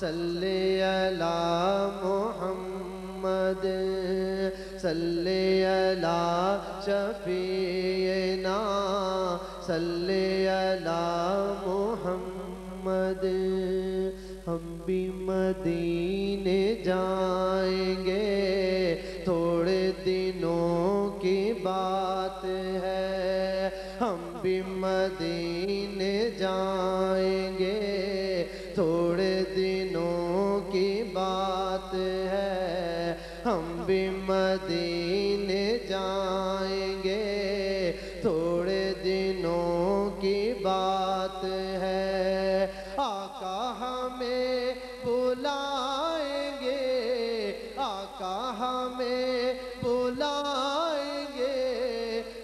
सल्ले अला मुहम्मद सल्ले अला शफीना सल्ले अला मुहम्मद। हम भी मदीने जाएंगे, थोड़े दिनों की बात है। हम भी मदीने जाएंगे, थोड़े दिनों की बात है। हम भी मदीने जाएंगे, थोड़े दिनों की बात है। आका हमें बुलाएंगे, आका हमें बुलाएंगे,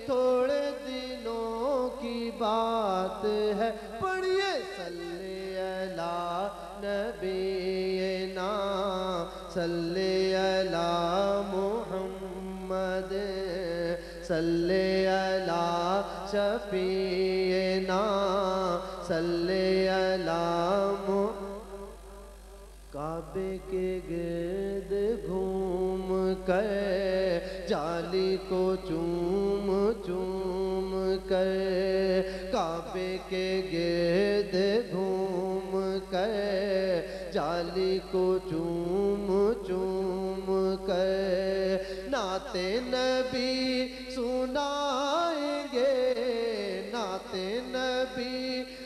थोड़े दिनों की बात है। पढ़िए सल्ले अला नबीना सल्ले अला मुहम्मद सल्ले अला शफीना सल्ले अला काबे के गिर्द घूम कर जाली को चूम चूम कर, काबे के गिर्द घूम कर जाली को चूम चूम कर। नाते नबी सुनाएंगे, नाते नबी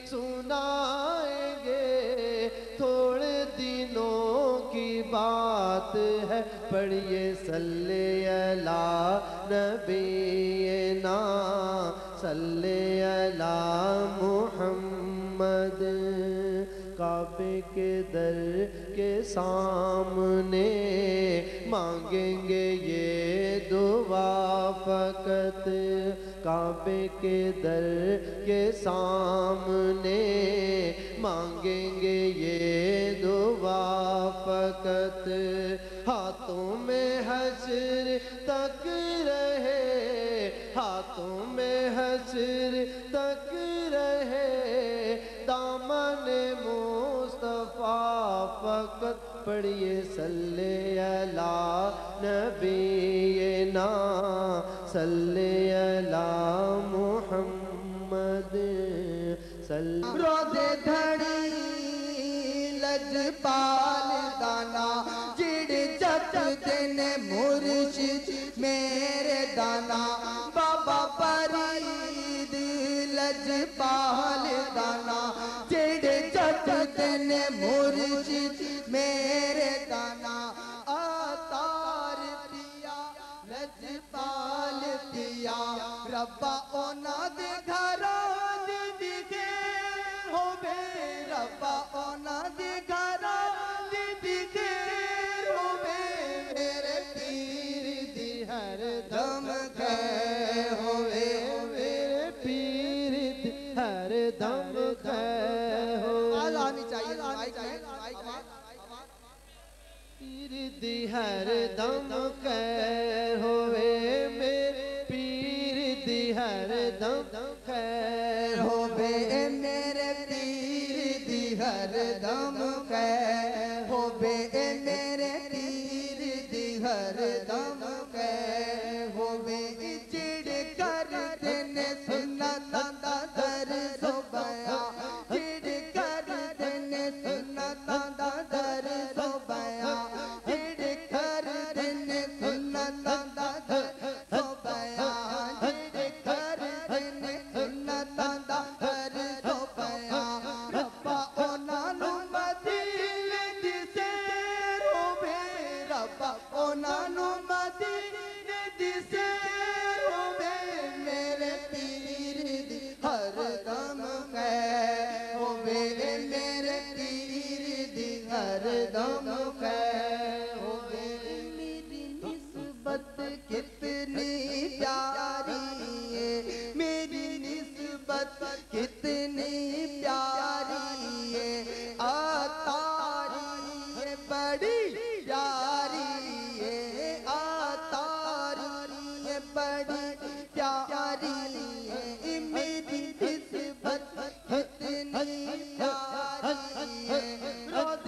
सुनाएंगे, थोड़े दिनों की बात है। पढ़िए सल्ले अला नबीना सल्ले अला मुहम्मद। काबे के दर के सामने मांगेंगे ये दुआ फकत, काबे के दर के सामने मांगेंगे ये दुआ फकत। हाथों में हश्र तक रहे, हाथों में हश्र तक रहे, दामन मुस्तफा फकत। पढ़िए सल्ले अला नबीना सल्ले अला मुहम्मद सल्ले। रोज़े धड़ी लजपाल दाना जिड़ जत दिन मुर्शिद मेरे दाना। बाबा फरीद लजपाल दाना जिड़ जत दिन मुर्शिद मेरे दाना। आतार पिया लजपाल पिया रब्बा ओना दे घरा दिखे होवे, रब्बा ओना दे घरा दिखे होवे। मेरे पीर दी हर दम कै होवे, मेरे पीर दी हर दम कै हो। आनी चाहिए पीर दी हर दम कै होवे, मेरे पीर दी हर दम कै होवे। मेरे पीर दी हर दम कै होवे, मेरे पीर दी हर दम कै होवे। चिड़ कर दिन सुन्नत दा दर सोबया, चिड़ कर दिन सुन्नत दा दर सोबया, चिड़ कर दिन सुन्नत दा दर सोबया, चिड़ कर दिन सुन्नत दा दर सोबया। रब्बा ओना नू मदीने दी सैर होवे, रब्बा ओना नू मदीने दी सैर होवे। मेरे पीर दी हर दम कै होवे, मेरे पीर दी हर दम कै होवे। मेरी निस्बत कितनी प्यारी है, मेरी निस्बत कितनी प्यारी है। आतारी है बड़ी प्यारी है, आतारी है बड़ी प्यारी है। मेरी निस्बत कितनी प्यारी है।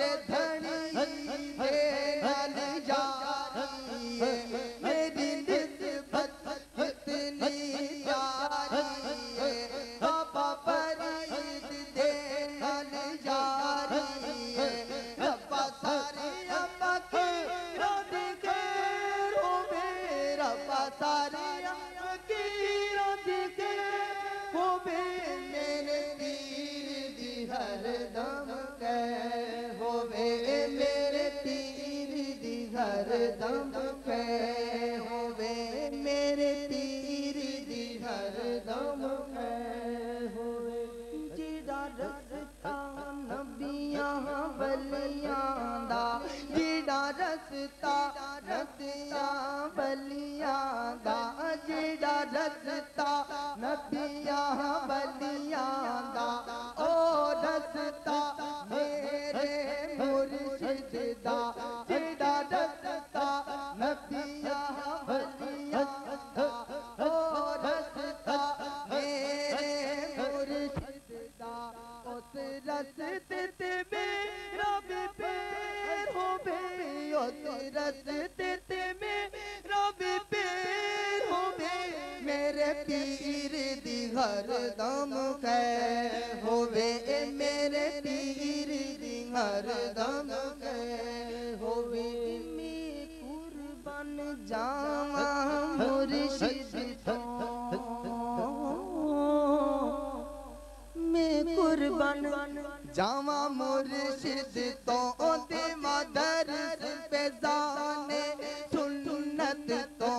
दम खैर होवे मेरे पीर दी हर दम खैर होवे जिड़ा रस्ता नबियां वलियां दा जिड़ा रस्ता नबियां वलियां दा जिड़ा रस्ता नबियां वलियां दा ओ रस्ता मेरे मुर्शिद दा जिड़ा रस्ता नबियां वलियां दा ओ रस्ता मेरे मुर्शिद दा उस रस्ते ते मेरा भी पैर होवे उस रस्ते ते मेरा भी पैर होवे मेरे पीर दी हर दम खैर होवे मेरे पीर दी हर दम खैर होवे मैं कुर्बान जावा मुर्शिद तो मैं कुर्बान जावा मुर्शिद तो देवा दर्स पे जाने सुन्नत तो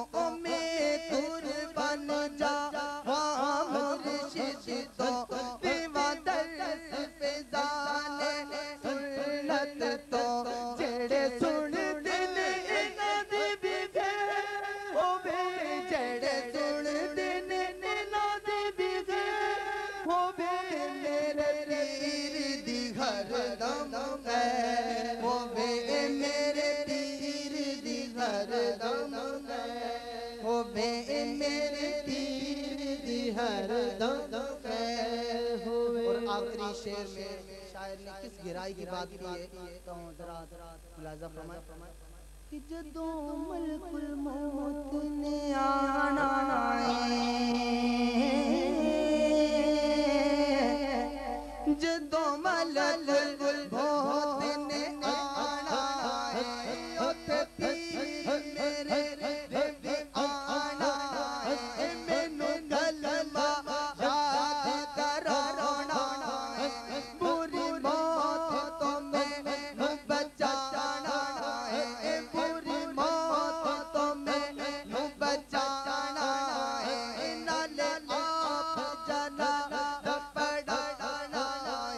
मैं कुर्बान जावा मुर्शिद तो देवा दर्स पे जाने सुन्नत तो जेड़े सुन देने इन्हां दे भी खैर होवे जेड़े सुन देने इन्हां दे भी खैर होवे मेरे पीर दी हर दम खैर होवे मेरे पीर दी हर दम खैर होवे मेरे पीर दी हर दम खैर होवे। और आखिरी शेर में शायर ने किस गहराई की बात की है तो जरा मुलाजा फरमाए कि जदों मलकुल मौत ने आना है जदों मलकुल मौत ने आना है उते पीर मेरे भी आना है मैनू कलमा याद कराना है बुरी मौत तो मैनू बचाना है बुरी मौत तो मैनू बचाना है नाले आप जना पड़ाना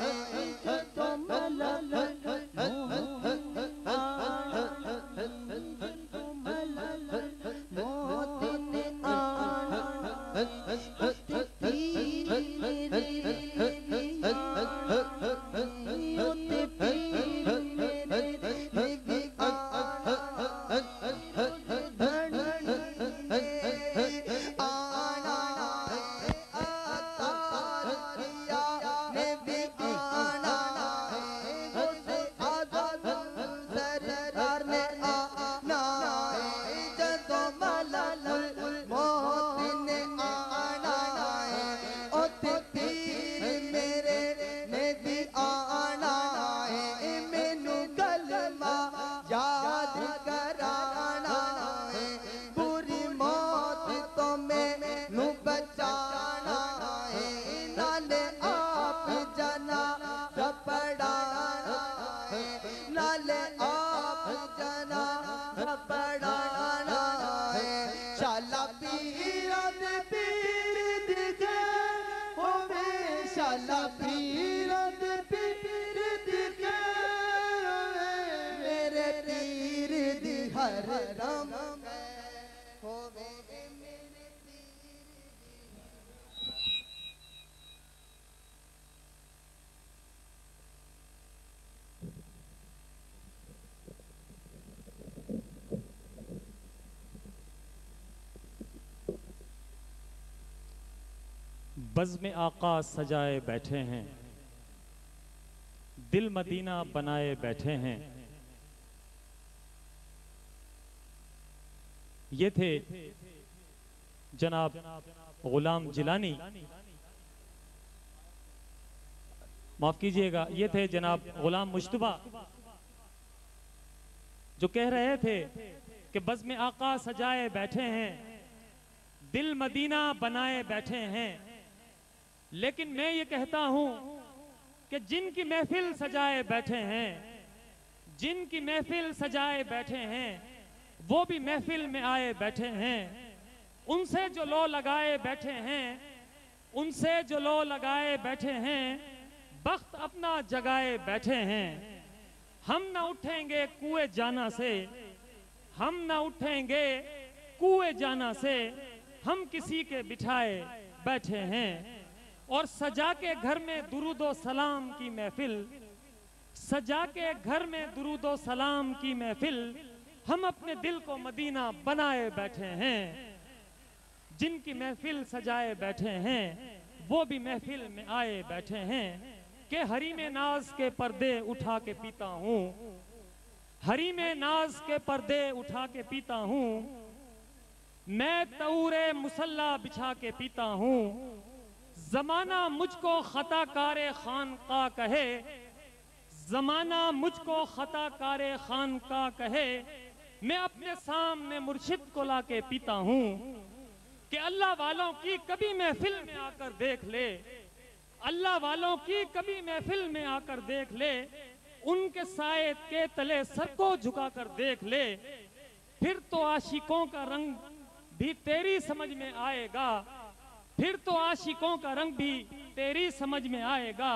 है तो मलल मौत ने आना पीर मेरे होते पीर मेरे भी आना आना अतारिया ने भी आना उसे आजाद सरदार ने आना जदों मलकुल मौत ने आना उते पीर मेरे ने भी आना मैनू कलमा याद कराना है बुरी मौत तो मैनू बचाना है नाले आप जना पड़ाना है नाले आप जना पड़ाना है शाला पीर दे पीर दिखे होवे शाला पीर दे पीर दिखे मेरे पीर दी हर दम होवे मेरे बज़्म आका सजाए बैठे हैं दिल मदीना बनाए बैठे हैं। ये थे जनाब गुलाम जिलानी, माफ कीजिएगा, ये थे जनाब गुलाम मुश्तबा, जो कह रहे थे कि बज़्म आका सजाए बैठे हैं, दिल मदीना बनाए बैठे हैं। लेकिन मैं ये कहता हूं कि जिनकी महफिल सजाए बैठे हैं, जिनकी महफिल सजाए बैठे हैं, वो भी महफिल में आए बैठे हैं। उनसे जो लो लगाए बैठे हैं, उनसे जो लो लगाए बैठे हैं, बख्त अपना जगाए बैठे हैं। हम न उठेंगे कुएं जाना से, हम न उठेंगे कुएं जाना से, हम किसी के बिठाए बैठे हैं। और सजा के घर में दुरूदो सलाम की महफिल, सजा के घर में दुरूदो सलाम की महफिल, हम अपने दिल को मदीना बनाए बैठे हैं। जिनकी महफिल सजाए बैठे हैं, वो भी महफिल में आए बैठे हैं। कि हरी में नाज के पर्दे उठा के पीता हूँ, हरी में नाज के पर्दे उठा के पीता हूँ, मैं तऊरे मुसल्ला बिछा के पीता हूँ। जमाना मुझको खताकारे खानका कहे, जमाना मुझको खताकारे खानका कहे, मैं अपने सामने मुर्शिद को लाके पीता हूँ। कि अल्लाह वालों की कभी महफिल में आकर देख ले, अल्लाह वालों की कभी महफिल में आकर देख ले, उनके साए के तले सर को झुकाकर देख ले, फिर तो आशिकों का रंग भी तेरी समझ में आएगा, फिर तो आशिकों का रंग भी तेरी समझ में आएगा।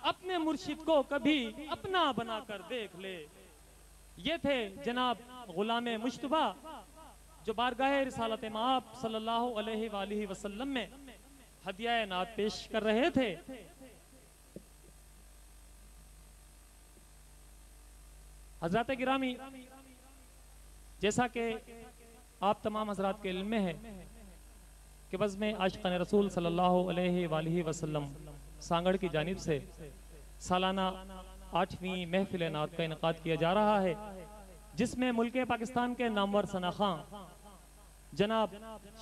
अपने मुर्शिद को कभी अपना बनाकर देख ले। ये थे जनाब गुलाम मुश्तबा, जो बारगाह रिसालत माब सल्लल्लाहु अलैहि वसल्लम में हदिया नात पेश कर रहे थे। हजरत गिरामी, जैसा कि आप तमाम हजरात के इल्म में है कि बज़ में आशिक़ान रसूल सल्लल्लाहु अलैहि वसल्लम सांगड़ की जानिब से सालाना 8वीं महफिल नात का इनकाद किया जा रहा है, जिसमें मुल्क पाकिस्तान के नामवर सनाखां जनाब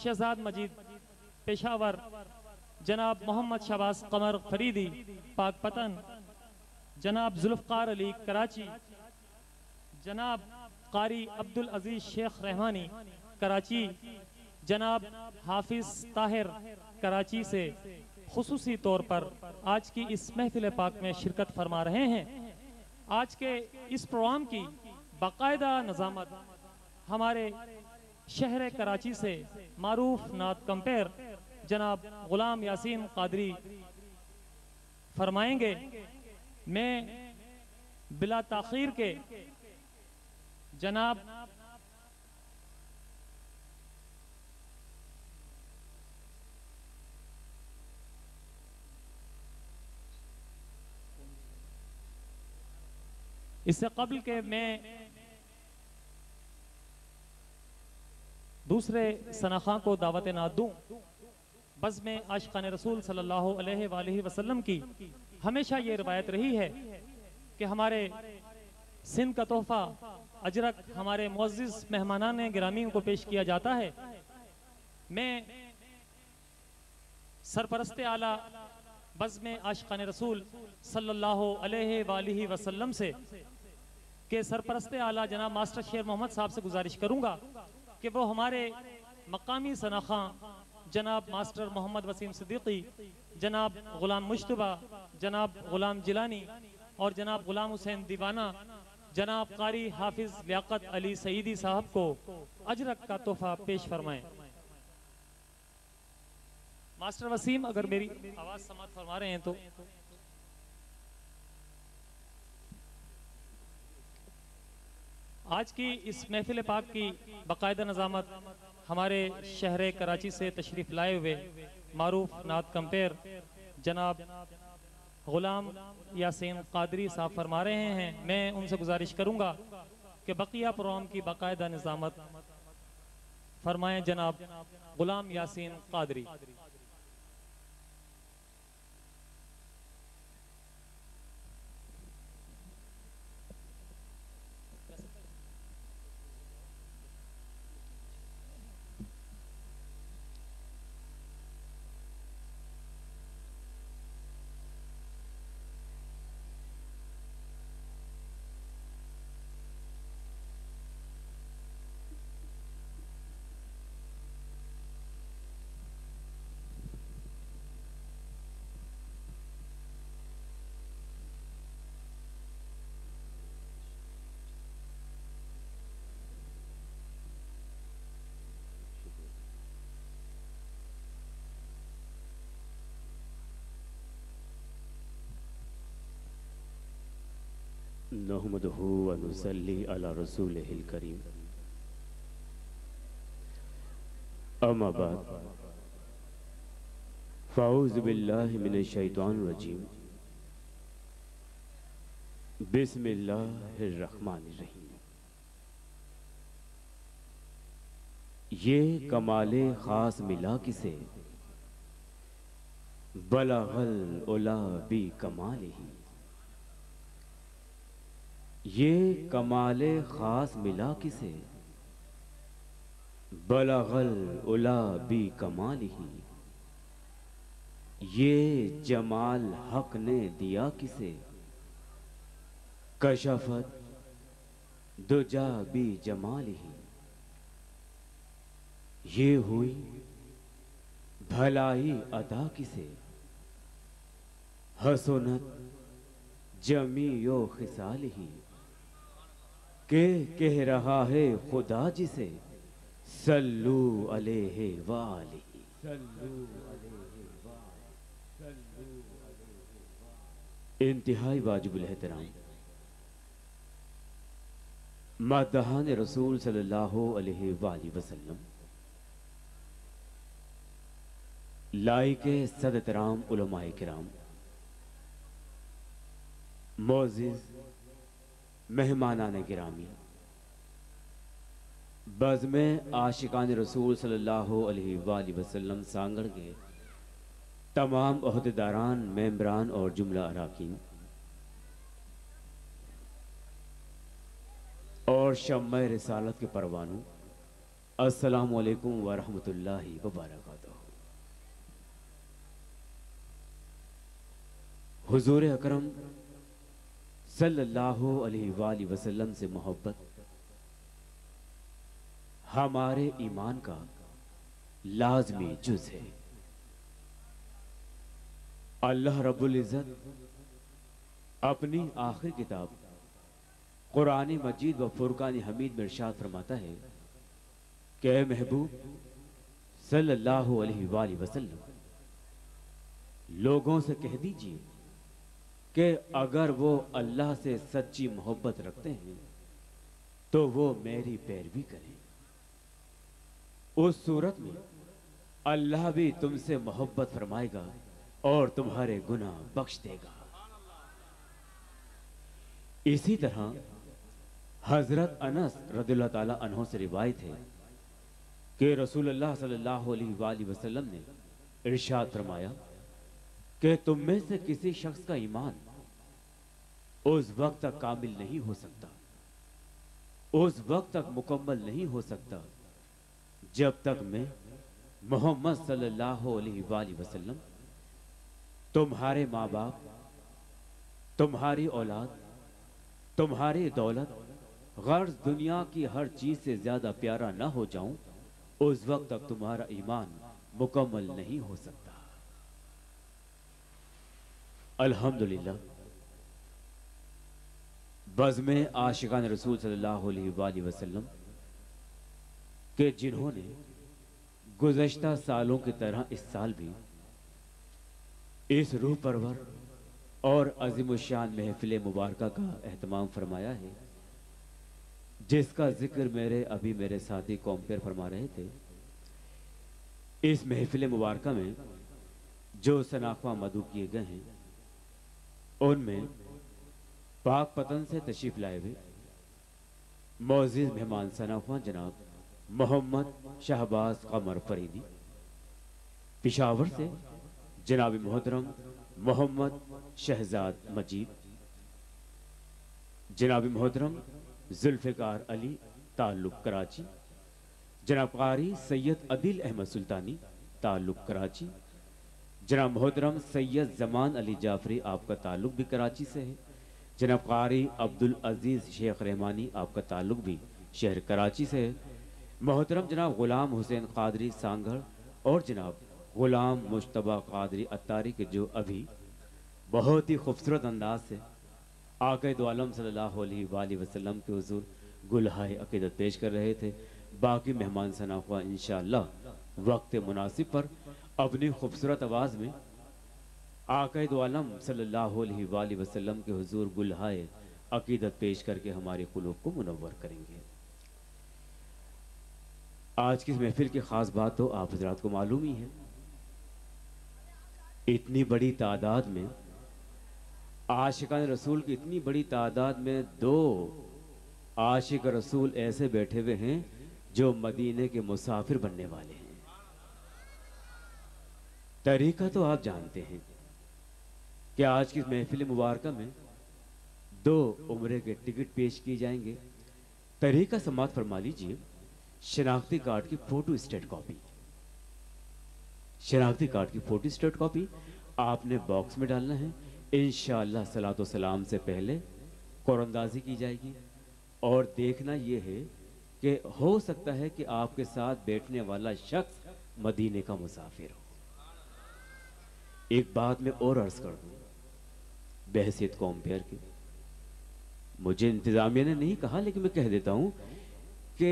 शहजाद मजीद पेशावर, जनाब मोहम्मद शहबाज कमर फरीदी पाकपतन, जनाब जुल्फ़कार अली कराची, जनाब कारी अब्दुल अजीज शेख रहमानी कराची, जनाब हाफिज ताहिर कराची से खुसूसी तौर पर आज की इस महफिल पाक में शिरकत फरमा रहे हैं। आज के इस प्रोग्राम की बाकायदा नज़ामत हमारे शहर कराची से मारूफ नात कंपेयर जनाब गुलाम यासीन कादरी फरमाएंगे। मैं बिला ताखीर के जनाब इससे कबल के मैं दूसरे सनाखां को दावत ना दूं, बज़ में आशिक़ान रसूल सल्लल्लाहु अलैहि वसल्लम की हमेशा ये रिवायत रही है कि हमारे सिंध का तोहफा अजरक हमारे मुअज़्ज़िज़ मेहमानान गिरामी को पेश किया जाता है। मैं सरपरस्ते आला बज़ में आशिक़ान रसूल सल्लल्लाहु अलैहि वसल्लम से के सरपरस्ते आला जनाब मास्टर शेर मोहम्मद साहब से गुजारिश करूंगा कि वो हमारे मकामी सनाखां जनाब मास्टर मोहम्मद वसीम सिद्दीकी, जनाब गुलाम मुश्तबा, जनाब गुलाम जिलानी और जनाब गुलाम हुसैन दीवाना, जनाब कारी हाफिज लियाकत अली सईदी साहब को अजरक का तोहफा पेश फरमाएं। मास्टर वसीम, अगर मेरी आवाज समात फरमा रहे हैं तो। आज की इस महफिल पाक की बाकायदा नज़ामत हमारे शहर कराची से तशरीफ़ लाए हुए मारूफ नात कंपेयर जनाब गुलाम यासीन कादरी साहब फरमा रहे हैं। मैं उनसे गुजारिश करूंगा कि बकिया प्रोग्राम की बाकायदा निज़ामत फरमाएं जनाब गुलाम यासीन कादरी। नहमदुहु व नुसल्ली अला रसूलिहिल करीम। अम्मा बाद फ़ाऊज़ु बिल्लाहि मिनश शैतानिर रजीम। बिस्मिल्लाहिर रहमानिर रहीम। ये कमाले ख़ास मिला किसे, बलगल उला बी कमालिही। ये कमाले ख़ास मिला किसे, बलगल उला बी कमालिही। ये जमाल हक ने दिया किसे, कशफत दुजा बी जमालिही। ये हुई भलाई अदा किसे, हसनत जमीयो खिसालिही। के कह रहा है खुदा जिसे, सल्लू अलैहि वालिही। इंतहाई वाजिबुल एहतराम मदहान रसूल सल्लल्लाहु अलैहि वसल्लम, लाइके सदतराम उलमाए किराम, मोअज़्ज़िज़ मेहमानान गिरामी, बज़्म आशिकान रसूल सल्लल्लाहु अलैहि वसल्लम सांगड़ के तमाम ओहदेदारान, मेंबरान और जुमला अराकीन और शम्मे रिसालत के परवानों, अस्सलामु अलैकुम व रहमतुल्लाहि व बरकातुहू। हुजूर अकरम सल्लल्लाहु अलैहि वसल्लम से मोहब्बत हमारे ईमान का लाजमी जुज़ है। अल्लाह रब्बुल इज़्ज़त अपनी आखिरी किताब कुरान मजीद व फुरकान हमीद में इरशाद फरमाता है कि ऐ महबूब सल्लल्लाहु अलैहि वसल्लम, लोगों से कह दीजिए कि अगर वो अल्लाह से सच्ची मोहब्बत रखते हैं तो वो मेरी पैरवी करें। उस सूरत में अल्लाह भी तुमसे मोहब्बत फरमाएगा और तुम्हारे गुनाह बख्श देगा। इसी तरह हजरत अनस रदियल्लाहु ताला अन्हु से रिवायत है कि रसूलुल्लाह सल्लल्लाहु अलैहि वसल्लम ने इरशाद फरमाया कि तुम में से किसी शख्स का ईमान उस वक्त तक कामिल नहीं हो सकता, उस वक्त तक मुकम्मल नहीं हो सकता जब तक मैं मोहम्मद सल्लल्लाहु अलैहि वसल्लम तुम्हारे माँ बाप, तुम्हारी औलाद, तुम्हारी दौलत, गर्ज दुनिया की हर चीज से ज्यादा प्यारा ना हो जाऊं, उस वक्त तक तुम्हारा ईमान मुकम्मल नहीं हो सकता। अल्हम्दुलिल्लाह, बज़्म आशिकान रसूल सल्लल्लाहु अलैहि वसल्लम के जिन्होंने गुज़श्ता सालों की तरह इस साल भी इस रूह परवर और अज़ीमुश्शान महफिल मुबारका का एहतमाम फरमाया है, जिसका जिक्र मेरे साथी कॉम्पेयर फरमा रहे थे। इस महफिल मुबारका में जो शनाख्वा मदू किए गए हैं उनमें पाक पतन से तशरीफ लाए हुए मोअज़्ज़िज़ मेहमान शनाख्वा जनाब मोहम्मद शहबाज कमर फरीदी, पिशावर से जनाब मोहतरम मोहम्मद शहजाद मजीद, जनाब मोहतरम जुल्फ़िकार अली ताल्लुक कराची, जनाब कारी सैयद अदिल अहमद सुल्तानी ताल्लुक कराची, जनाब मोहतरम सैयद जमान अली जाफरी आपका ताल्लुक भी कराची से है, जनाब कारी अब्दुल अजीज़ शेख रहमानी आपका ताल्लुक भी शहर कराची से है, मोहतरम जनाब गुलाम हुसैन कादरी सांगड़ और जनाब गुलाम मुश्तबा कादरी अत्तारी के जो अभी बहुत ही खूबसूरत अंदाज से आक़ा दो आलम सल्लल्लाहु अलैहि वसल्लम के हुज़ूर गुलहाए अक़ीदत पेश कर रहे थे। बाकी मेहमान सनाख्वा इंशाअल्लाह वक्त मुनासिब पर अपनी खूबसूरत आवाज़ में आक़ा दो आलम सल्लल्लाहु अलैहि वसल्लम के हुज़ूर गुलहाए अकीदत पेश करके हमारे कुलूब को मुनव्वर करेंगे। आज की इस महफिल की ख़ास बात तो आप हजरात को मालूम ही है। इतनी बड़ी तादाद में आशिकान रसूल की इतनी बड़ी तादाद में दो आशिक रसूल ऐसे बैठे हुए हैं जो मदीने के मुसाफिर बनने वाले हैं। तरीका तो आप जानते हैं कि आज की महफिल मुबारक में दो उम्रे के टिकट पेश किए जाएंगे। तरीका समात फरमा लीजिए। शनाख्ती कार्ड की फोटो स्टेट कॉपी, शनाख्ती कार्ड की फोटो स्टेट कॉपी आपने बॉक्स में डालना है। इंशाअल्लाह सलातो सलाम से पहले कुरानंदाजी की जाएगी और देखना यह है कि हो सकता है कि आपके साथ बैठने वाला शख्स मदीने का मुसाफिर हो। एक बात मैं और अर्ज कर दूं बहसियत कॉम्पेयर की, मुझे इंतजामिया ने नहीं कहा लेकिन मैं कह देता हूं कि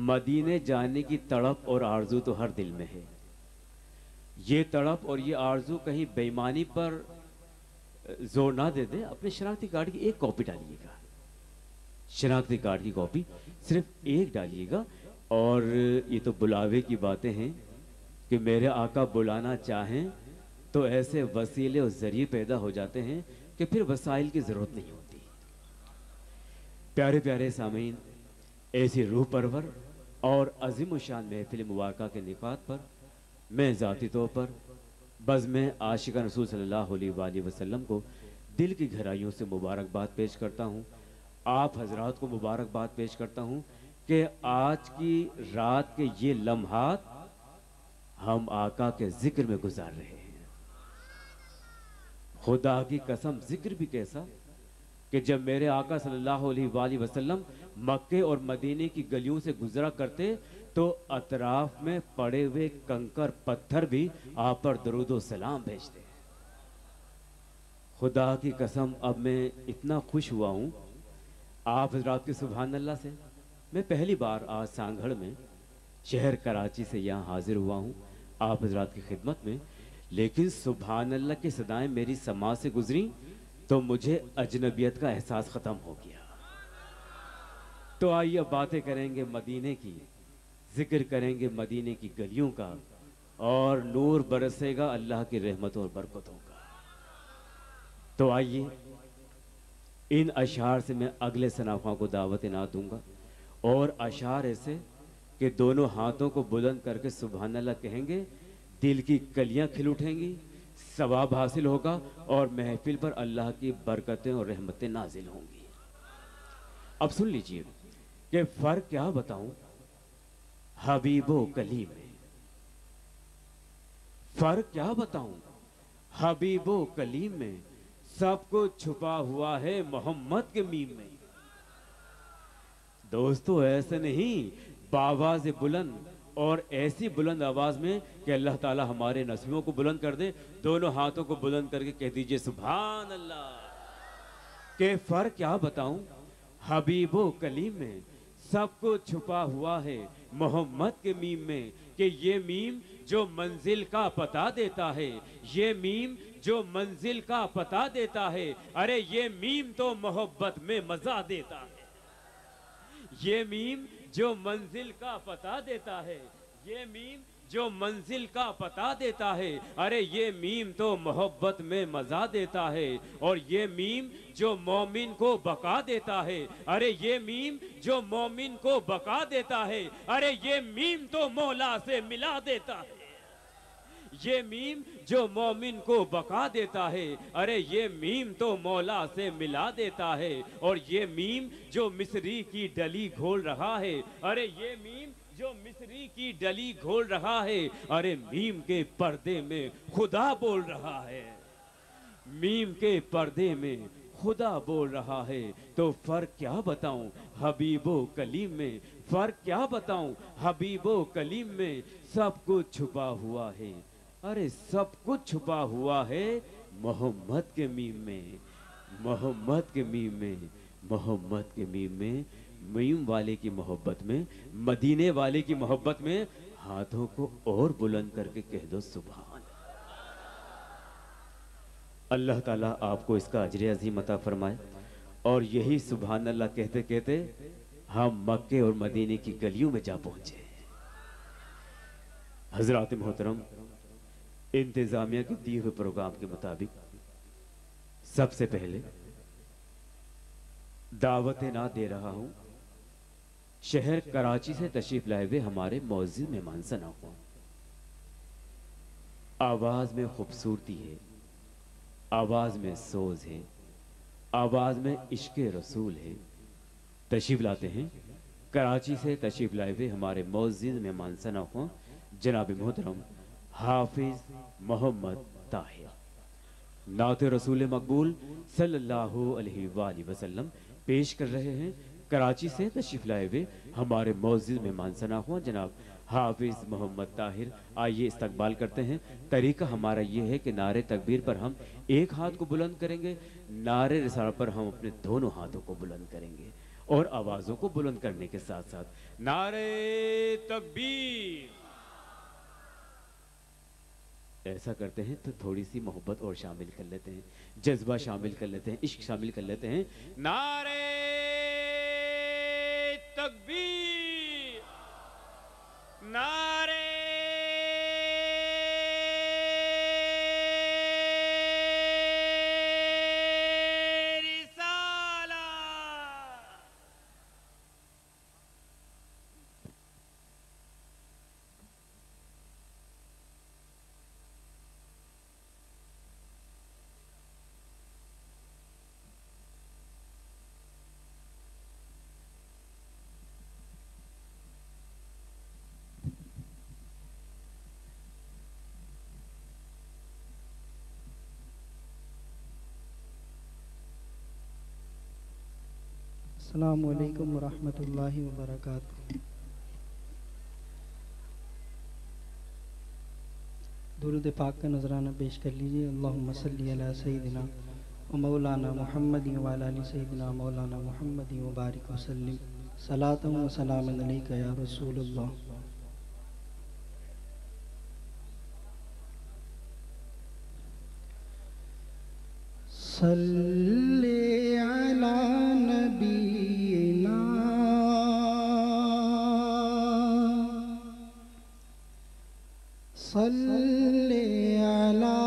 मदीने जाने की तड़प और आरजू तो हर दिल में है। ये तड़प और ये आरजू कहीं बेईमानी पर जोर ना दे दे। अपने शनाख्ती कार्ड की एक कॉपी डालिएगा, शनाख्ती कार्ड की कॉपी सिर्फ एक डालिएगा। और ये तो बुलावे की बातें हैं कि मेरे आका बुलाना चाहें तो ऐसे वसीले और जरिए पैदा हो जाते हैं कि फिर वसाइल की जरूरत नहीं होती। प्यारे प्यारे सामीन, ऐसी रूह परवर और अजीम शान महफिल मुबारका के निकात पर मैं ज़ाती तौर पर बज़्म आशिका रसूल सल्लल्लाहु अलैहि वसल्लम को दिल की गहराइयों से मुबारकबाद पेश करता हूँ। आप हजरात को मुबारकबाद पेश करता हूँ कि आज की रात के ये लम्हात हम आका के जिक्र में गुजार रहे हैं। खुदा की कसम, जिक्र भी कैसा कि जब मेरे आका सल्लल्लाहु अलैहि वसल्लम मक्के और मदीने की गलियों से गुजरा करते तो अतराफ में पड़े हुए कंकर पत्थर भी आप पर दरूदो सलाम भेजते। खुदा की कसम, अब मैं इतना खुश हुआ हूँ आप हजरात के सुभान अल्लाह से। मैं पहली बार आज सांगढ़ में शहर कराची से यहाँ हाजिर हुआ हूँ आप हजरात की खिदमत में, लेकिन सुभान अल्लाह की सदाएं मेरी समाज से गुजरी तो मुझे अजनबियत का एहसास ख़त्म हो गया। तो आइए अब बातें करेंगे मदीने की, जिक्र करेंगे मदीने की गलियों का और नूर बरसेगा अल्लाह की रहमतों और बरकतों का। तो आइए इन अशार से मैं अगले सनाफा को दावत ना दूंगा और अशार ऐसे कि दोनों हाथों को बुलंद करके सुभान अल्लाह कहेंगे, दिल की कलियां खिल उठेंगी, सवाब हासिल होगा और महफिल पर अल्लाह की बरकतें और रहमतें नाजिल होंगी। अब सुन लीजिए कि फर्क क्या बताऊं हबीबो कलीम में, फर्क क्या बताऊं हबीबो कलीम में, सब कुछ छुपा हुआ है मोहम्मद के मीम में। दोस्तों ऐसे नहीं, बावाज़ बुलंद और ऐसी बुलंद आवाज में कि अल्लाह ताला हमारे नसीबों को बुलंद कर दे। दोनों हाथों को बुलंद करके कह दीजिए सुभान अल्लाह। के फर्क क्या बताऊं हबीबो कलीम में, सब कुछ छुपा हुआ है मोहम्मद के मीम में। कि ये मीम जो मंजिल का पता देता है, ये मीम जो मंजिल का पता देता है, अरे ये मीम तो मोहब्बत में मजा देता है। ये मीम जो मंजिल का पता देता है, ये मीम जो मंजिल का पता देता है, अरे ये मीम तो मोहब्बत में मजा देता है। और ये मीम जो मोमिन को बका देता है, अरे ये मीम जो मोमिन को बका देता है, अरे ये मीम तो मौला से मिला देता है। ये मीम जो मोमिन को बका देता है, अरे ये मीम तो मौला से मिला देता है। और ये मीम जो मिस्री की डली घोल रहा है, अरे ये मीम जो मिस्री की डली घोल रहा है, अरे मीम के पर्दे में खुदा बोल रहा है। मीम के पर्दे में खुदा बोल रहा है। तो फर्क क्या बताऊं हबीबो कलीम में, फर्क क्या बताऊं हबीबो कलीम में, सब कुछ छुपा हुआ है, अरे सब कुछ छुपा हुआ है मोहम्मद के मीम में, मोहम्मद के मीम में, मोहम्मद के मीम में। मीम वाले की मोहब्बत में, मदीने वाले की मोहब्बत में हाथों को और बुलंद करके कह दो सुभान। अल्लाह ताला आपको इसका अजर अजीम अता फरमाए और यही सुभान अल्लाह कहते कहते हम मक्के और मदीने की गलियों में जा पहुंचे। हजरात मोहतरम, इंतजामिया के दिए हुए प्रोग्राम के मुताबिक सबसे पहले दावत ना दे रहा हूं शहर कराची से तशरीफ लाए हुए हमारे मौजूद मेहमान सना को। आवाज में खूबसूरती है, आवाज में सोज है, आवाज में इश्क रसूल है। तशरीफ लाते हैं कराची से तशरीफ लाए हुए हमारे मौजूद मेहमान सना को जनाब मोहतरम हाफिज मोहम्मद ताहिर। नात रसूल मकबूल सल्लल्लाहु अलैहि वसल्लम पेश कर रहे हैं कराची से तशरीफ लाए हुए हमारे मौजूद मेहमान सनाख्वा जनाब हाफिज मोहम्मद ताहिर। आइए इस्तकबाल करते हैं। तरीका हमारा ये है कि नारे तकबीर पर हम एक हाथ को बुलंद करेंगे, नारे रिसाला पर हम अपने दोनों हाथों को बुलंद करेंगे और आवाजों को बुलंद करने के साथ साथ नारे तकबीर। ऐसा करते हैं तो थोड़ी सी मोहब्बत और शामिल कर लेते हैं, जज्बा शामिल कर लेते हैं, इश्क शामिल कर लेते हैं। नारे तकबीर, नारे रिसाला। अस्सलामु अलैकुम वरहमतुल्लाहि वबरकातुहू। दुरूद पाक का नजराना पेश कर लीजिए। अल्लाहुम्मा सल्ली अला सय्यिदिना व मौलाना मुहम्मदिन व अला आलि सय्यिदिना मौलाना मुहम्मदिन व बारिक व सल्लिम सलातन व सलामन अलैका या रसूलुल्लाह। सल्ले अला नबीना सल्ले अला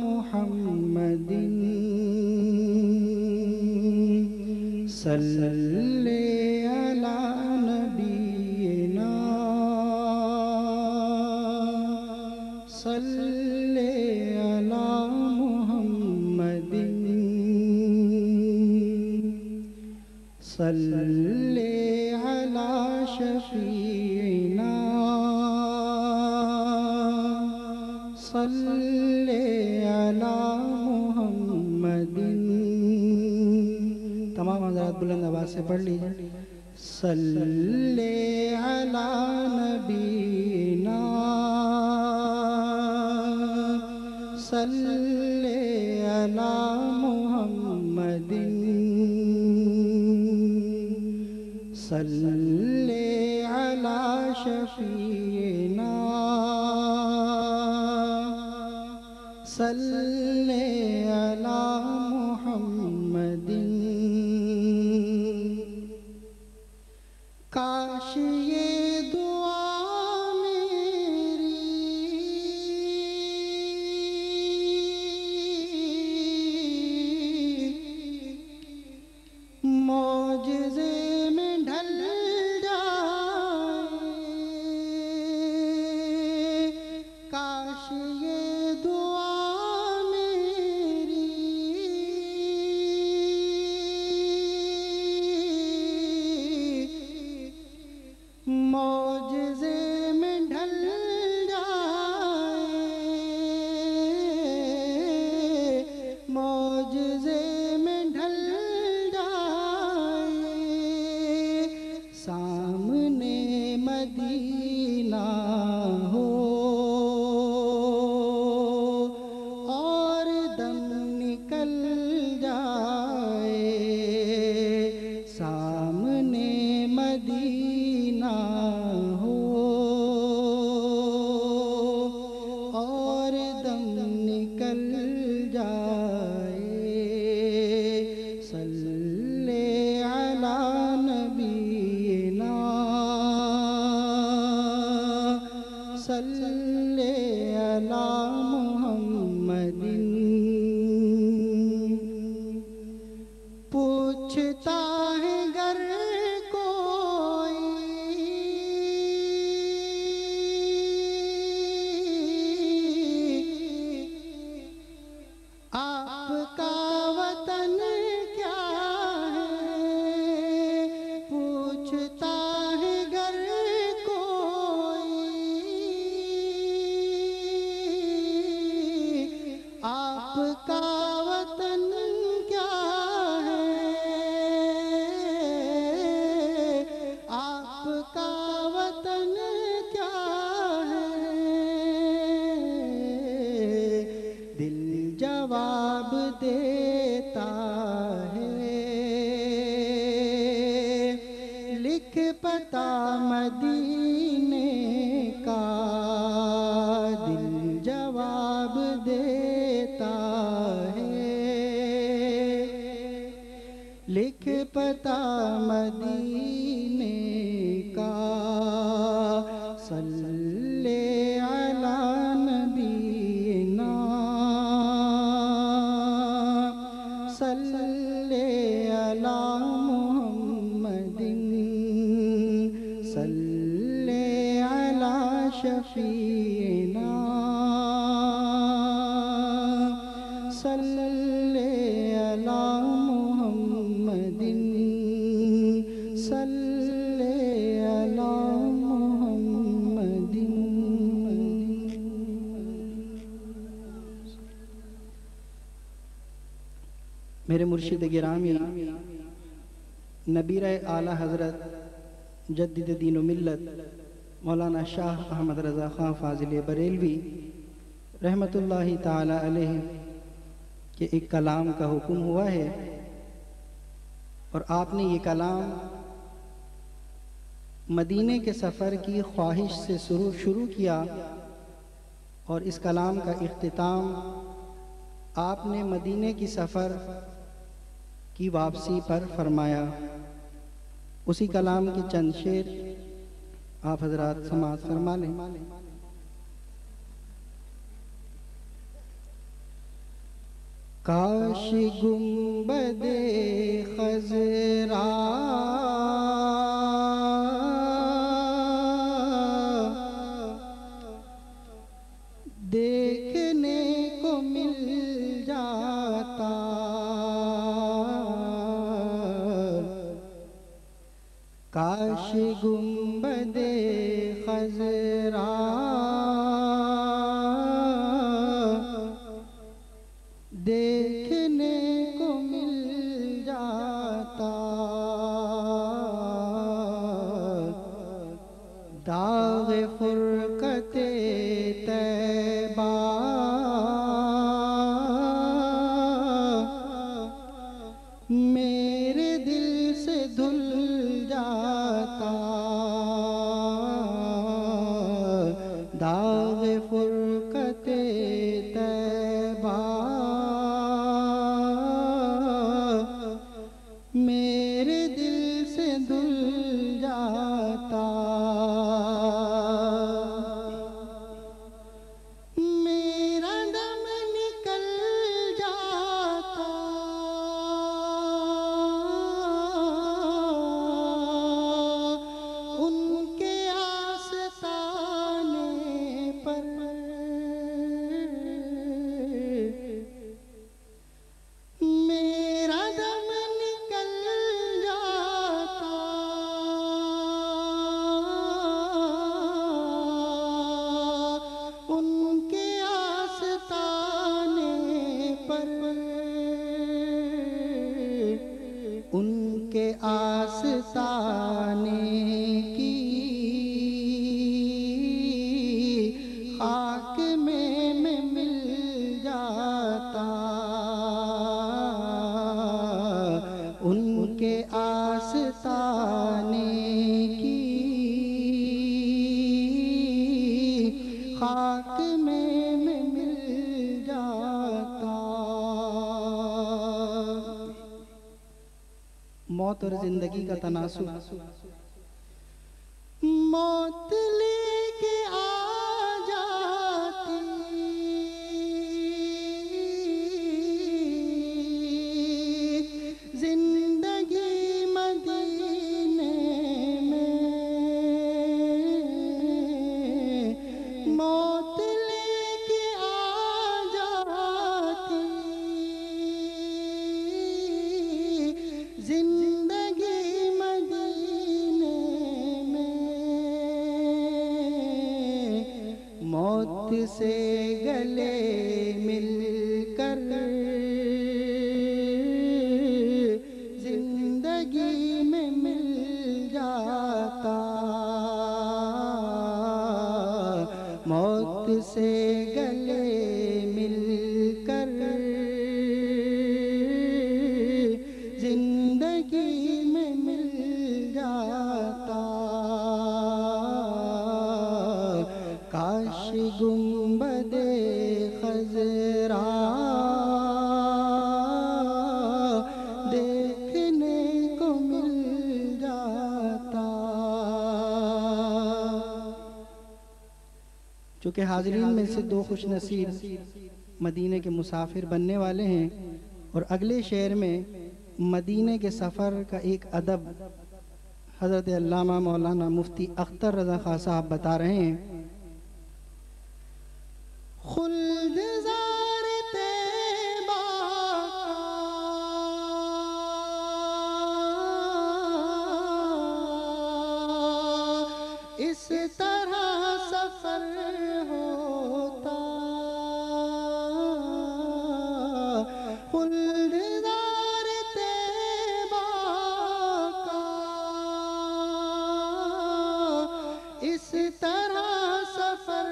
मुहम्मदिन सल्ले अला नबीना सल्ले अला मुहम्मदिन सल्ले अला शफीना सल्ले अला मुहम्मदिन। तमाम हज़रात बुलंद आवाज़ से पढ़ लीजिए। सल्ले अला नबीना सल्ले अला मुहम्मदिन सल्ले अला शफीना सल्ले अला मुहम्मदिन। काश ये दुआ मेरी मौजज़े में ढल जाए। काश ये दुआ मौजज़े में ढल जाए। मौजज़े में ढल जाए। सामने मदीना हो और दम निकल जाए। सामने मदीना हो और दम निकल जाए। सल्ले सल्ले अला मुहम्मदिन। पूछता है गर कोई आपका वतन क्या है, पूछता है गर कोई आपका वतन क्या है, आपका वतन क्या है। दिल जवाब देता है, लिख पता मदीने का। दिल जवाब देता है, लिख पता मदीने का। सल्ले अला नबीना, सल्ले अला मुहम्मदिन, सल्ले अला शफीना, सल्ले अला मुहम्मदिन, सल्ले अला मुहम्मदिन। मेरे मुर्शिद गिरामी नबीर आला हज़रत जद्दिद दीन व मिल्लत मौलाना शाह अहमद रज़ा ख़ान फ़ाज़िल बरेलवी रहमतुल्लाहि ताला अलैहि के एक कलाम का हुक्म हुआ है, और आपने ये कलाम मदीने के सफ़र की ख्वाहिश से शुरू किया, और इस कलाम का इख्तिताम आपने मदीने की सफ़र की वापसी पर फरमाया। उसी कलाम के चंद शेर आप हजरात समाअत फरमा लें। काश गुंबदे खजरा देखने को मिल जाता, काश गुंबदे खजरा देखने को मिल जाता। दाग फुरकते तैबा मेरे दिल से धुल जाता, दाग फुरकते तैबा मेरे दिल से धुल जाता। मेरा दम निकल जाता, उनके आस्ताने पर। मेरा दम निकल जाता, उनके आस्ताने पर, उनके आस्ताने की खाक में मैं मिल जाता, उनके आस्ताने की खाक में मैं मिल जाता। मौत और जिंदगी का तनासुब। मौत लेके आ से गले मिलकर जिंदगी में मिल जाता, मौत से गले मिलकर जिंदगी में मिल जाता। काश गुंबदे खजरा देखने को मिल जाता। चूँकि हाज़रीन में से दो खुश नसीब मदीने के मुसाफिर बनने वाले हैं और अगले शहर में मदीने के सफ़र का एक अदब हज़रत अल्लामा मौलाना मुफ्ती अख्तर रज़ा खां साहब बता रहे हैं। खुल्द ज़ार तैबा इस तरह सफ़र होता, खुल्द ज़ार तैबा का इस तरह सफ़र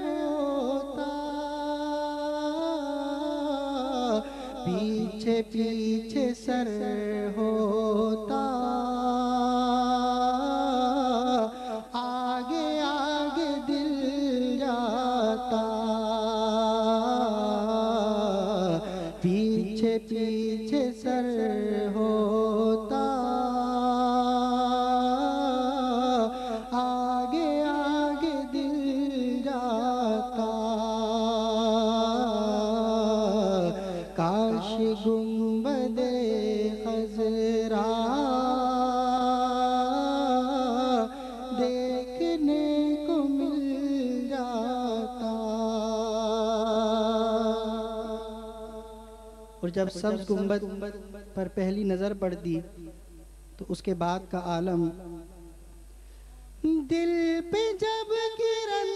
होता, पीछे पीछे सर होता, आगे आगे दिल जाता, पीछे पीछे सर होता, आगे आगे दिल जाता। काश गुंबदे खजरा देखने को मिल जाता। और जब सब्ज़ गुंबद पर पहली नज़र पड़ती तो उसके बाद का आलम, दिल पे जब किरण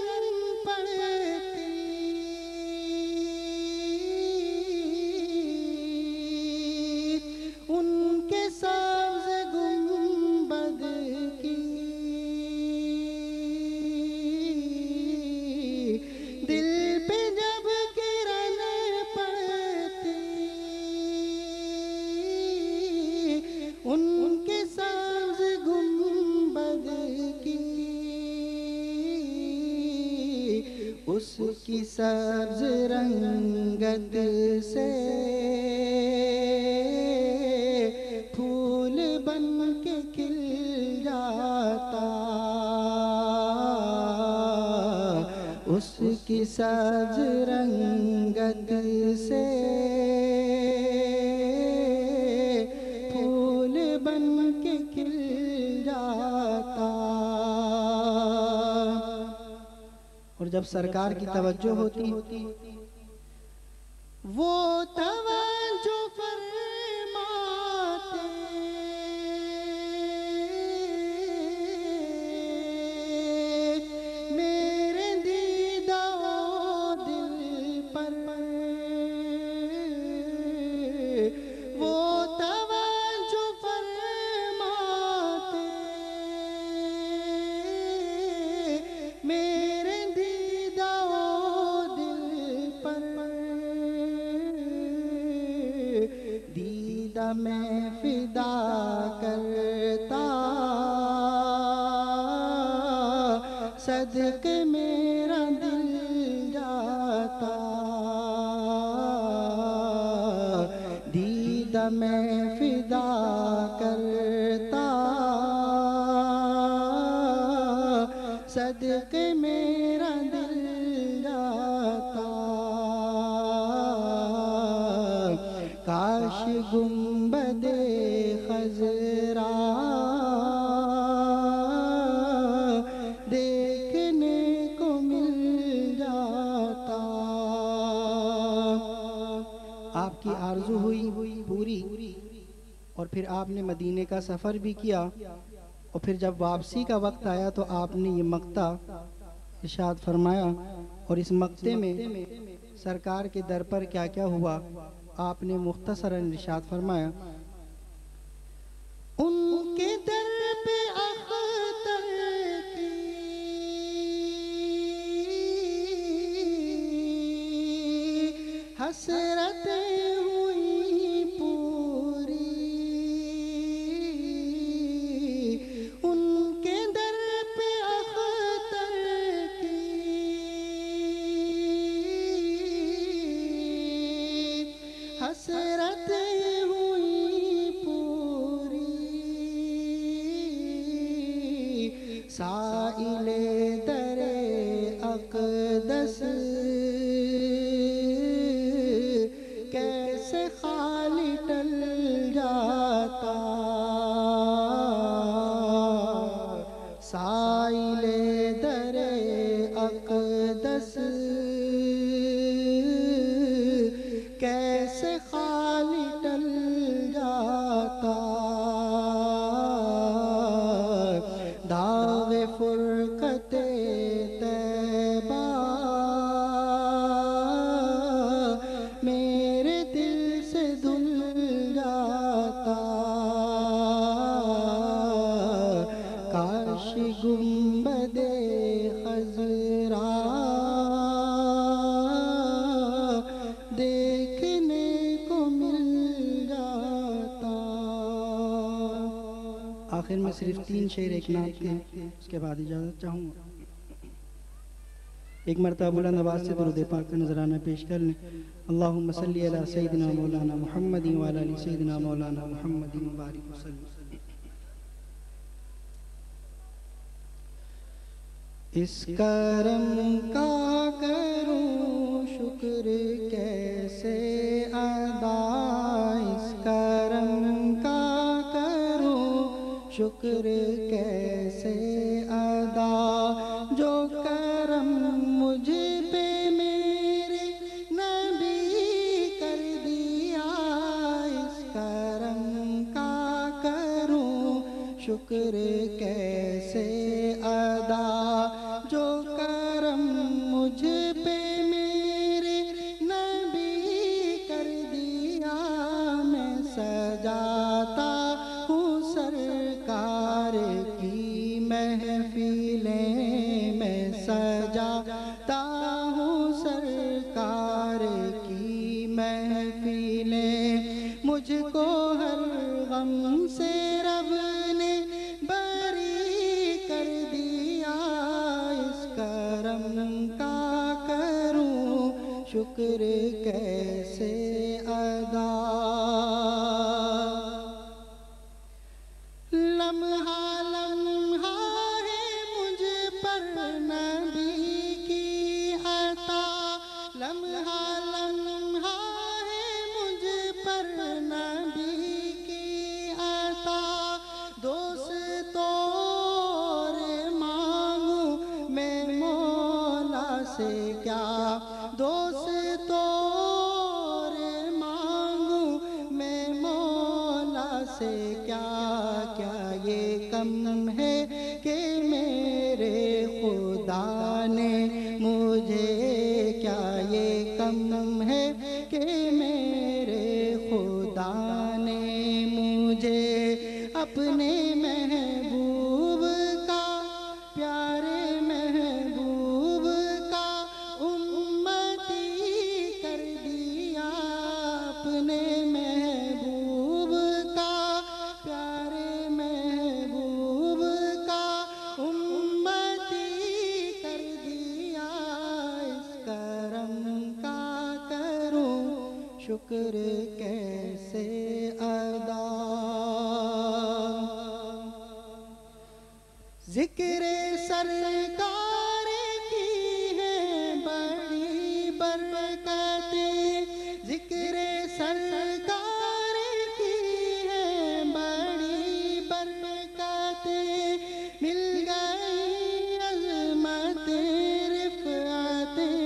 पड़ती उनके सब्ज़ गुंबद की, दिल पे जब किरण पड़ती उनके सब्ज़ गुंबद की, उसकी सब्ज़ रंगत से फूल बन के खिल जाता, उसकी सब्ज़ रंगत से फूल बन के खिल जाता। और जब सरकार की तवज्जो होती वो तवज्जो फरमाते, मेरे दीदा दिल पर वो तवज्जो फरमाते, मेरे दीदा दिल पर, दीदा मैं फिदा करता, सदके मेरा दिल जाता, दीदा मैं फिदा करता, सदके मेरा दिल जाता। काश गुंबदे खजरा देखने को मिल जाता। आपकी आरज़ू हुई पूरी और फिर आपने मदीने का सफ़र भी किया और फिर जब वापसी का वक्त आया तो आपने ये मक्ता इरशाद फरमाया और इस मक्ते में सरकार के दर पर क्या क्या हुआ आपने मुख्तसरन इरशाद फरमाया। उनके दर पे अख्तर की हसरतें हुई पूरी, उनके दर पे अख्तर की हसरतें हुई पूरी। साइले दरे अक़दस कैसे खाली टल जाता, साइले दरे अक़दस कैसे खाली टल जाता। दावे फुरकते तैबा मेरे दिल से धुल जाता। काश गुंबदे खजरा देखने को मिल जाता। आखिर में सिर्फ 3 शेर एक नात के, उसके बाद इजाज़त चाहूँगा। एक मरतबा बुलंद आवाज़ से दुरूद पाक का नजराना पेश कर लें। अल्लाहुम्मा सल्ली अला सय्यिदिना मौलाना मुहम्मदिन व अला आलि सय्यिदिना मौलाना मुहम्मदिन व बारिक वसल्लम। इस करम का करूं शुक्र कैसे अदा, इस करम का करूं शुक्र कैसे अदा, जो करम मुझ पे मेरे नबी कर दिया। इस करम का करूं शुक्र कैसे अदा, जो करम मुझ पे मेरे नबी कर दिया। मैं सजाता हूँ सरकार की महफिलें, मैं सजाता हूँ सरकार की महफिलें। मुझको हर गम से रब ने बरी कर दिया। इस करम का करूं शुक्र कैसे अदा। लम्हा लम्हा है मुझ पर नबी की अता, लम्हा लम्हा है मुझ पर नबी की अता। दोस्तों रे मांगू मैं मौला से क्या, दोस्तों रे मांगू मैं मौला से क्या। क्या ये कम है कि मेरे खुदा ने मुझे, क्या ये कम है कि मेरे खुदा ने मुझे अपने महबूब का, प्यारे महबूब का उम्मती कर दिया। अपने महबूब का, प्यारे महबूब का उम्मती कर दिया। इस करम का करूं शुक्र कैसे अदा। जिक्र सरकार की है बड़ी बरकतें, जिक्र सरकार की है बड़ी बरकतें। मिल गई अज़मतें रिफ़अतें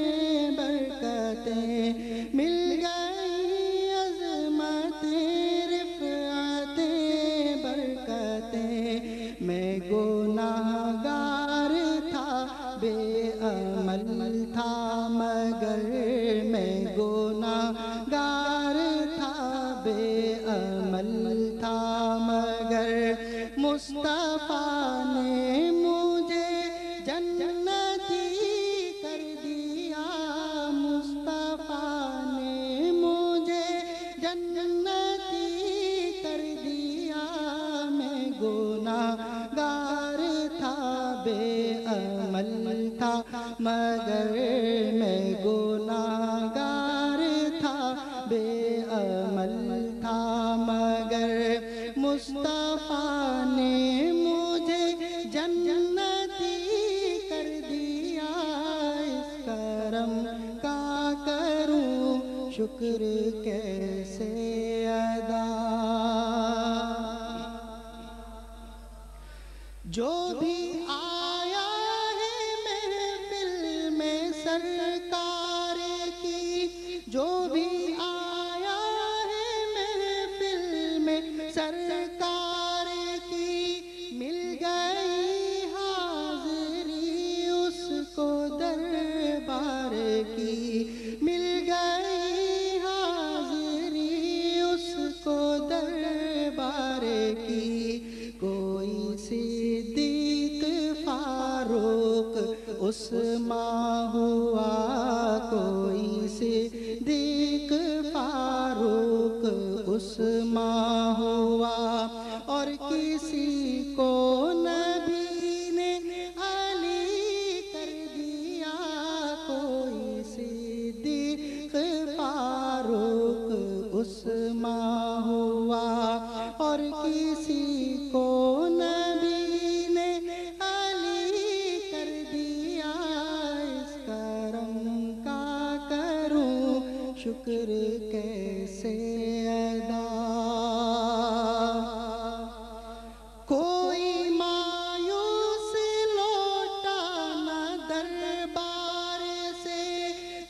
बरकतें, मिल गई अज़मतें रिफ़अतें बरकतें। मैं गुनाहगार था मुस्तफ़ा ने मुझे जन्नती कर दिया, मुस्तफ़ा ने मुझे जन्नती कर दिया। मैं गुनाहगार था, बेअमल था, मगर मैं गुनाहगार था, बेअमल था, मगर मुस्तफ़ा ने मुझे जन्नती कर दिया। इस करम का करूं शुक्र कैसे अदा। जो भी आया है महफिल में सरकार की, जो भी आया है महफिल में सरकार की, मिल गई हाज़िरी उसको दरबार की, मिल गई हाज़िरी उसको दरबार की। कोई सिद्दीक़ फारूक उस्मान हुआ, कोई सिद्दीक़ फारूक उस्मान हुआ, और किसी को नबी ने अली कर दिया। कोई सिद्दीक़ फारूक उस्मान हुआ, और किसी को नबी ने अली कर दिया। इस करम का करूं शुक्र कैसे अदा। कोई मायूस लौटा न दरबार से,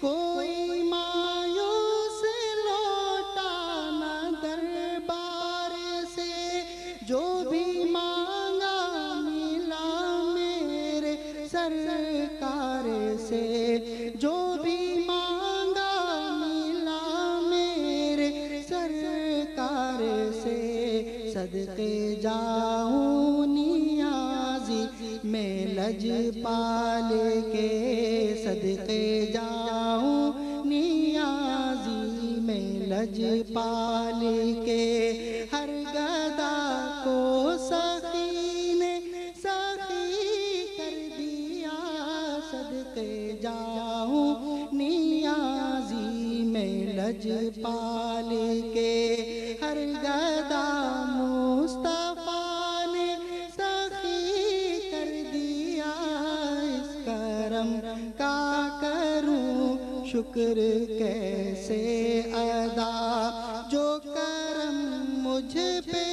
कोई मायूस लौटा न दरबार से, जो भी मांगा मिला मेरे सरकार से, जो भी मांगा मिला मेरे सरकार से। सदके जाऊं नियाज़ी मैं लजपाल के, सदके जाऊं नियाज़ी मैं लजपाल के। हर गदा को सखी ने सखी कर दिया, सदके जाऊं नियाज़ी मैं लजपाल के। हर गदा मुस्तफ़ा ने सखी कर दिया। इस करम का करूं शुक्र कैसे अदा। जो करम मुझ पे